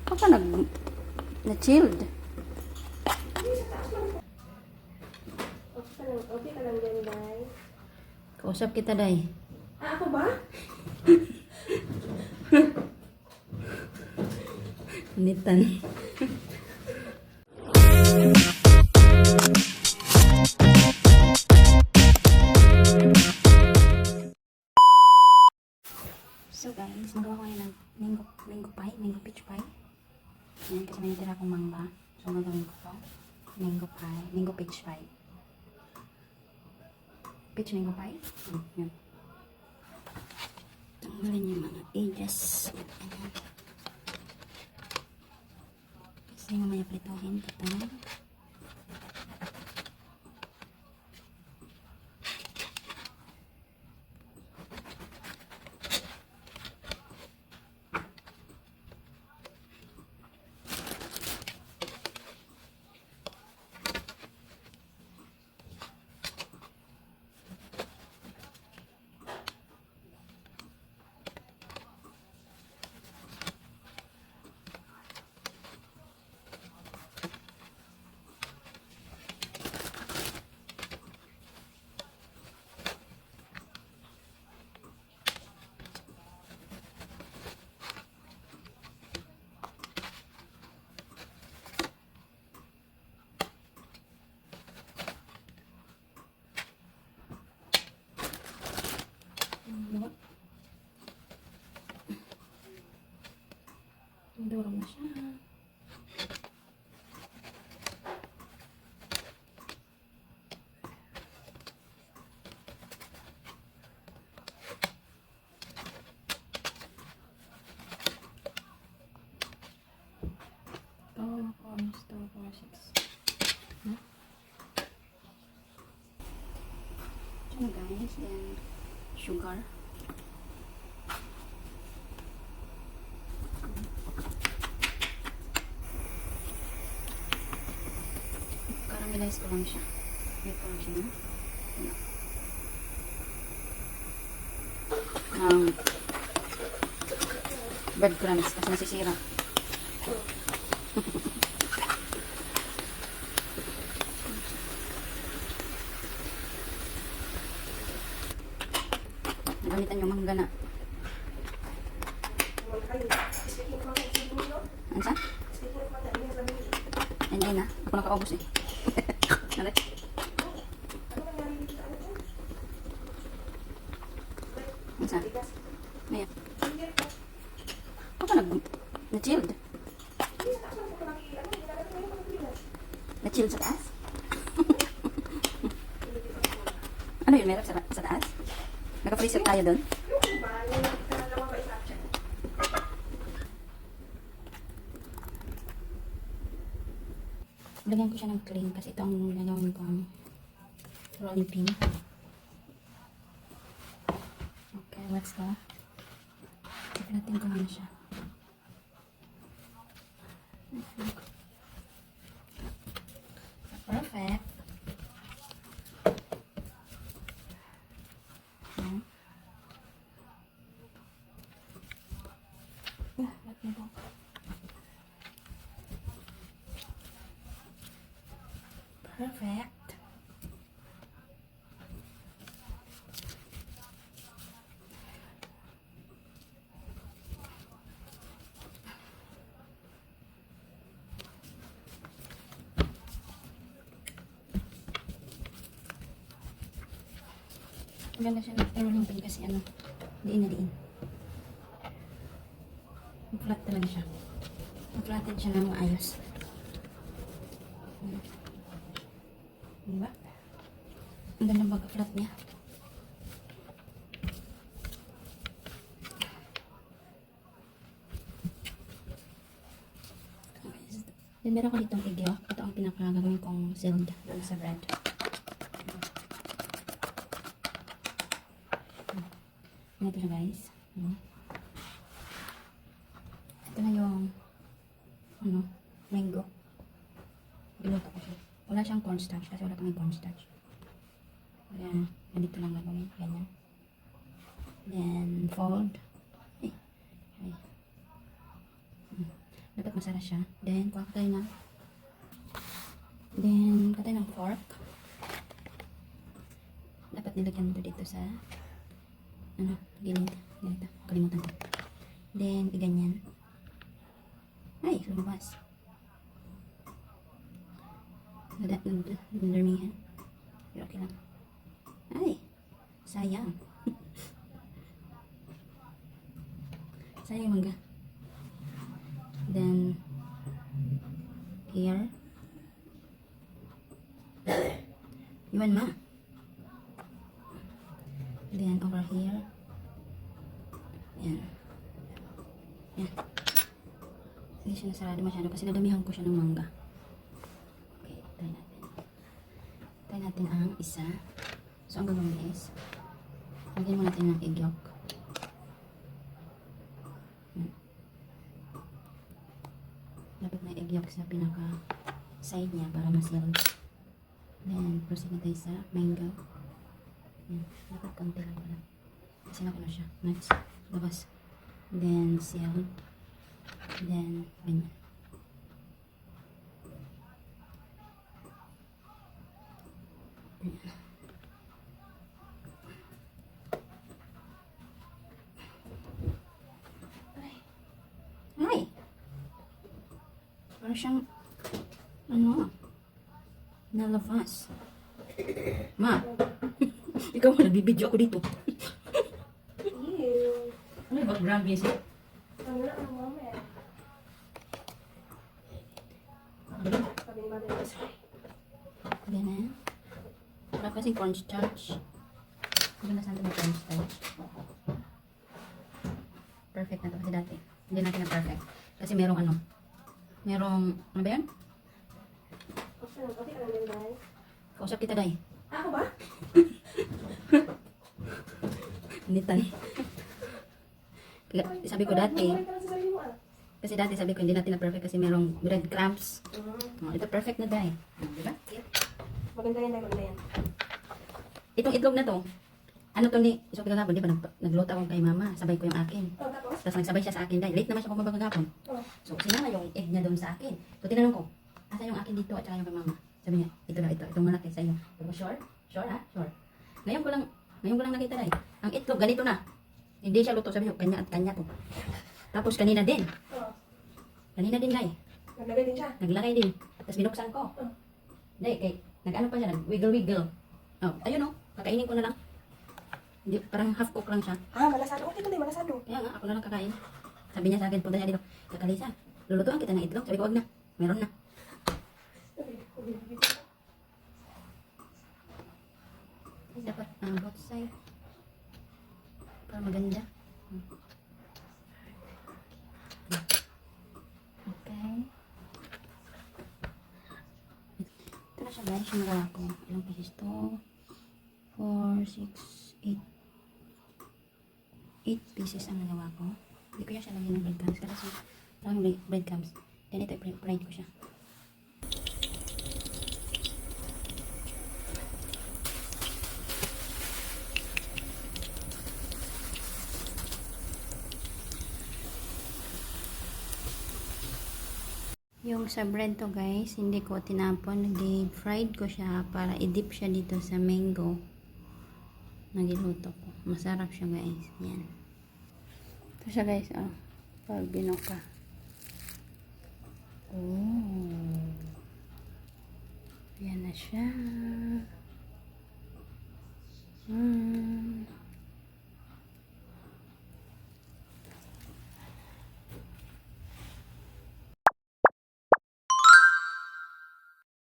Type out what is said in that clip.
Baka na-chilled. Okay ka lang dyan, Day. Kausap kita, Day. Ah, ako ba? Initan. So guys, magawa ko ngayon ng mango pie, mango peach pie. Yan, kasi may natira akong mangga. So gagawin ko to. Mango pie, mango peach pie. Peach mango pie. Yan. Tanggalin yung mga edges. Yan. Kasi mamaya prituhin ito. Durog na siya. Oh, 4, 6. So guys, then sugar. Caramelize ko lang siya. Before siya. Breadcrumbs kasi nasisira. Nagamitan yung mangga na. Ansa? Hindi na. Ako nakaubos eh. Nalit. Ansa? Ngayon. Baka na-chilled. Na-chilled sa taas? Ano yun? Meron sa taas? Naka-freezer tayo doon? Lagyan ko siya ng clean kasi ito ang gagawin ko ang rolling pin. Okay, let's go. Ipinatin ko muna siya. Perfect. Let me go. Perfect. Maganda siya ng rolling pin kasi ano, diin na diin. Flat talaga siya. Flatten siya ng maayos. Diba? Ang ganda ng pagka-flat niya. Then meron ko ditong egg yolk. Ito ang pinakagagawin kong sealed sa bread. Ganito siya guys. Ito na yung mango. Biluto ko siya. Wala siyang cornstarch kasi wala kaming cornstarch. Kaya ganito lang gagawin. Ganyan. Then fold. Dapat masara siya. Then, kuha tayo ng then, kuha tayo ng fork. Dapat nilagyan mo dito sa ano, gilid. Ganito. Kalimutan ko. Then, iganyan. Ay, lumabas. Nadarmihan. Pero okay lang. Ay, sayang. Sayang mangga. Then, here. Iwan ma. Then, over here. Yan. Yan. Hindi siya nasarado masyado kasi nadamihan ko siya ng mangga. Okay, try natin. Try natin ang isa. So, ang gagawin is, lagyan mo natin ng egg yolk. Yan. Dapat may egg yolk sa pinaka-side niya para ma-seal. Then, proceed na tayo sa mango. Yan. Dapat konti lang pala. Kasi na ko na siya. Next, labas. Then, seal. Then, ganyan. Ay! Parang siyang, ano, nalabas. Ma! Ikaw mo, nagbibidyo ako dito. Ew. Ano yung background music? Ang wala ang mama eh. Sabi ni Mother is Ganyan. Wala kasing cornstarch. Maganda sana may cornstarch. Perfect na to kasi dati. Hindi natin na perfect. Kasi merong ano. Merong, ano ba yan? Okay ka lang din, Day. Kausap kita, Day. Ako ba? Hindi tayo. Kaya, sabi ko dati, Mabuhay ka lang sa sarili mo ah. kasi dati sabi ko hindi natin na perfect kasi merong breadcrumbs. Mm. Oh, ito perfect na, Day. Diba? Maganda yan, Day. Maganda yan. Itong itlog na to, ano to ni, so kagapon, di ba, nagluto ako kay mama, sabay ko yung akin. Oh, tapos? Tapos nagsabay siya sa akin, Day. Late naman siya bumaba kagapon. Oh. So, sinama yung egg niya doon sa akin. So, tinanong ko, asa yung akin dito at saka yung kay mama? Sabi niya, ito na, ito. Itong malaki sa iyo. Sabi ko, sure? Sure ha? Sure. Ngayon ko lang nakita, Day. Ang itlog, ganito na. Hindi siya luto. Sabi ko, kanya at kanya to. Tapos, kanina din. Oh. Kanina din, Day. Naglagay din siya. Naglagay din. Tapos, binuksan ko. Oh. Day, nag-ano pa siya, nag-wiggle-wiggle. Oh, ayun oh. Kakainin ko na lang. Hindi, parang half cook lang siya. Ah, malasado. Okay ka, Day. Malasado. Kaya nga, ako na lang kakain. Sabi niya sa akin, punta siya dito. Kakalisa, lulutuan kita ng itlog. Sabi ko, wag na. Meron na. Dapat both side. Para maganda. Okay. Ito na siya guys, yung nagawa ko. Ilang pieces to? 4, 6, 8. 8 pieces ang nagawa ko. Hindi ko siya lagyan ng breadcrumbs kasi maraming breadcrumbs. Then ito, fried ko siya. Yung sa bread to guys, hindi ko tinapon. Nag-fried ko siya para i-dip siya dito sa mango. Nagiluto ko. Masarap siya guys. Yan. Ito siya guys. Oh. Pag binuka. Oh. Yan na siya.